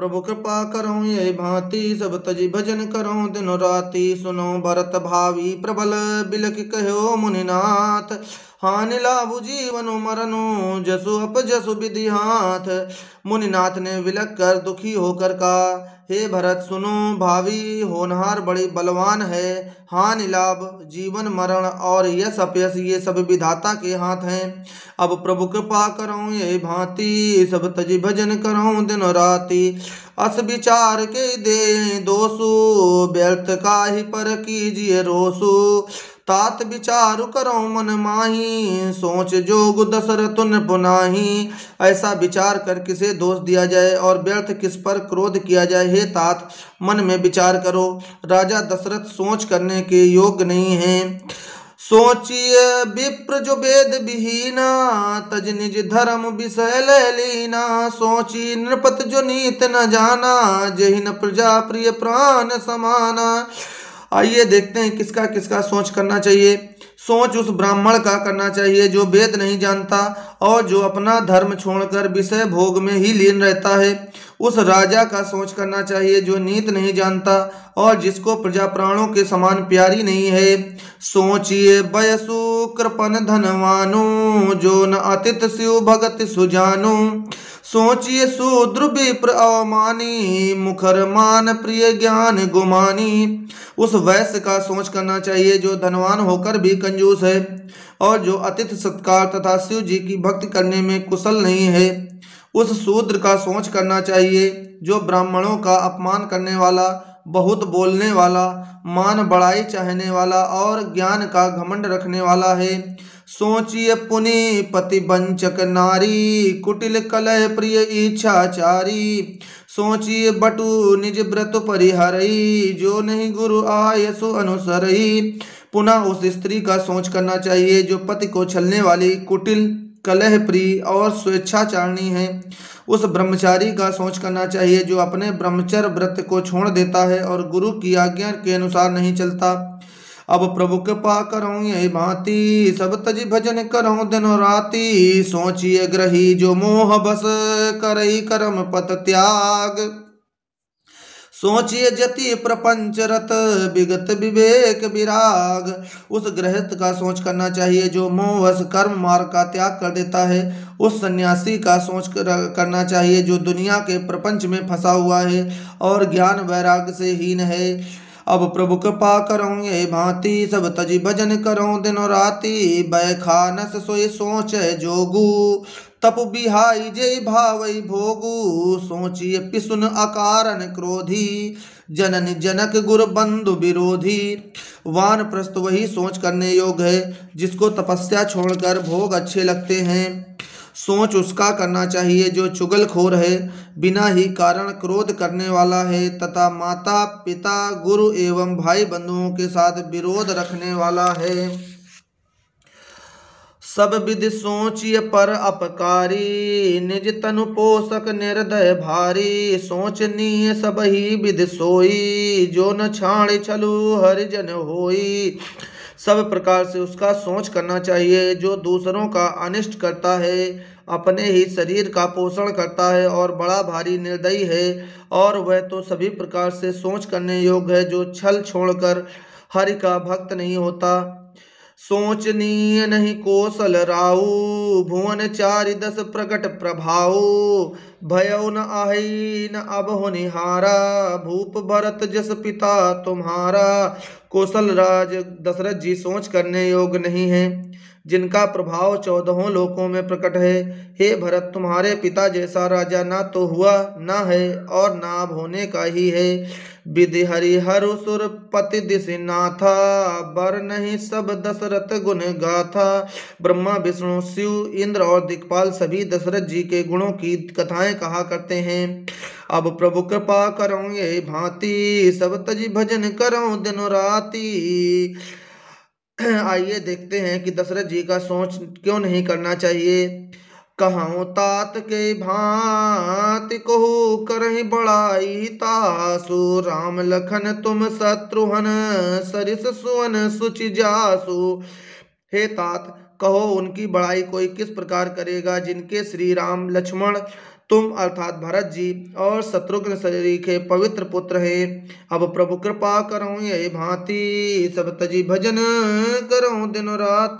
प्रभु कृपा करो ये भांति, सब तजी भजन करो दिन राति। सुनो भरत भावी प्रबल, बिलख कहो मुनिनाथ। हानि लाभु जीवनु मरनु, जसु अपजसु विधि हाथ। मुनिनाथ ने विलख कर दुखी होकर कहा, हे भरत सुनो, भावी होनहार बड़ी बलवान है। हानि लाभ, जीवन मरण और यश अपयश ये सब विधाता के हाथ हैं। अब प्रभु कृपा करो ये भांति, सब तजी भजन करो दिन राति। अस विचार के दे दोषु, व्यर्थ काहि पर कीजिए रोसु। तात विचारु करो मन माही, सोच जोग दशरथ पुनाही। ऐसा विचार कर किसे दोष दिया जाए और व्यर्थ किस पर क्रोध किया जाए। हे तात, मन में विचार करो, राजा दशरथ सोच करने के योग्य नहीं हैं। सोचिए विप्र जो वेद विहीना, तज निज धर्म विषय ले लीना। सोची नृपत जो नीत न जाना, जहि न प्रजा प्रिय प्राण समाना। आइए देखते हैं किसका किसका सोच करना चाहिए। सोच उस ब्राह्मण का करना चाहिए जो वेद नहीं जानता और जो अपना धर्म छोड़कर विषय भोग में ही लीन रहता है। उस राजा का सोच करना चाहिए जो नीत नहीं जानता और जिसको प्रजा प्राणों के समान प्यारी नहीं है। सोचिए बयसु कृपन धनवानु, जो न अतित शिव भगत सुजानु। सोचिए शूद्र विप्र अवमानी, मुखर मान प्रिय ज्ञान गुमानी। उस वैश्य का सोच करना चाहिए जो धनवान होकर भी कंजूस है और जो अतिथि सत्कार तथा शिव जी की भक्ति करने में कुशल नहीं है। उस शूद्र का सोच करना चाहिए जो ब्राह्मणों का अपमान करने वाला, बहुत बोलने वाला, मान बढ़ाई चाहने वाला और ज्ञान का घमंड रखने वाला है। सोचिए पुनि पति वंचक नारी, कुटिल कलह प्रिय इच्छाचारी। सोचिए बटु निज व्रत परिहरई, जो नहीं गुरु आयसु अनुसरई। पुनः उस स्त्री का सोच करना चाहिए जो पति को छलने वाली, कुटिल, कलह प्रिय और स्वेच्छाचारिणी है। उस ब्रह्मचारी का सोच करना चाहिए जो अपने ब्रह्मचर्य व्रत को छोड़ देता है और गुरु की आज्ञा के अनुसार नहीं चलता। अब प्रभु कृपा करो ये भांति, सब तज भजन करो दिन राति। सोचिए ग्रही जो मोह बस, करई कर्म पत त्याग। सोचिए जति प्रपंच रत, विगत विवेक विराग। उस गृहस्थ का सोच करना चाहिए जो मोहवश कर्म मार्ग का त्याग कर देता है। उस सन्यासी का सोच करना चाहिए जो दुनिया के प्रपंच में फंसा हुआ है और ज्ञान वैराग्य से हीन है। अब प्रभु कृपा करो ये भांति, सब तजी भजन करो दिन राति। बैखानस सोई सोच जोगु, तप बिहाई जय भावई भोगु। सोचिए पिसुन अकारण क्रोधी, जननी जनक गुरु बंधु विरोधी। वानप्रस्थ वही सोच करने योग्य है जिसको तपस्या छोड़कर भोग अच्छे लगते हैं। सोच उसका करना चाहिए जो चुगलखोर है, बिना ही कारण क्रोध करने वाला है तथा माता पिता गुरु एवं भाई बंधुओं के साथ विरोध रखने वाला है। सब विधि सोचिय पर अपकारी, निज तनु पोषक निर्दय भारी। सोचनीय सब ही विधि सोई, जो न छाड़ छलु हरिजन होई। सब प्रकार से उसका सोच करना चाहिए जो दूसरों का अनिष्ट करता है, अपने ही शरीर का पोषण करता है और बड़ा भारी निर्दयी है। और वह तो सभी प्रकार से सोच करने योग्य है जो छल छोड़कर हरि का भक्त नहीं होता। सोचनीय नहीं कौशल राऊ, भुवन चारि दस प्रकट प्रभाऊ। भयउ न आहि न अब होनिहारा, भूप भरत जस पिता तुम्हारा। कौशल राज दशरथ जी सोच करने योग्य नहीं है, जिनका प्रभाव 14 लोकों में प्रकट है। हे भरत, तुम्हारे पिता जैसा राजा ना तो हुआ, ना है और ना अब होने का ही है। विधि हरिहरु सुर पति दिशनाथा, बर नहीं सब दशरथ गुण गाथा। ब्रह्मा विष्णु शिव इंद्र और दिक्पाल सभी दशरथ जी के गुणों की कथाएं कहा करते हैं। अब प्रभु कृपा करो ये भांति, सब तजी भजन करो दिन राति। आइए देखते हैं कि दशरथ जी का सोच क्यों नहीं करना चाहिए। कहूँ तात के भांति कहू करहि बड़ाई तासु। राम लखन तुम शत्रुघ्न सरिस सुवन सुचि जासु। हे तात, कहो उनकी बड़ाई कोई किस प्रकार करेगा जिनके श्री राम लक्ष्मण तुम अर्थात भरत जी और शत्रुघ्न सरीखे पवित्र पुत्र हैं। अब प्रभु कृपा करो ये भांति, सब तजी भजन करो दिन राति।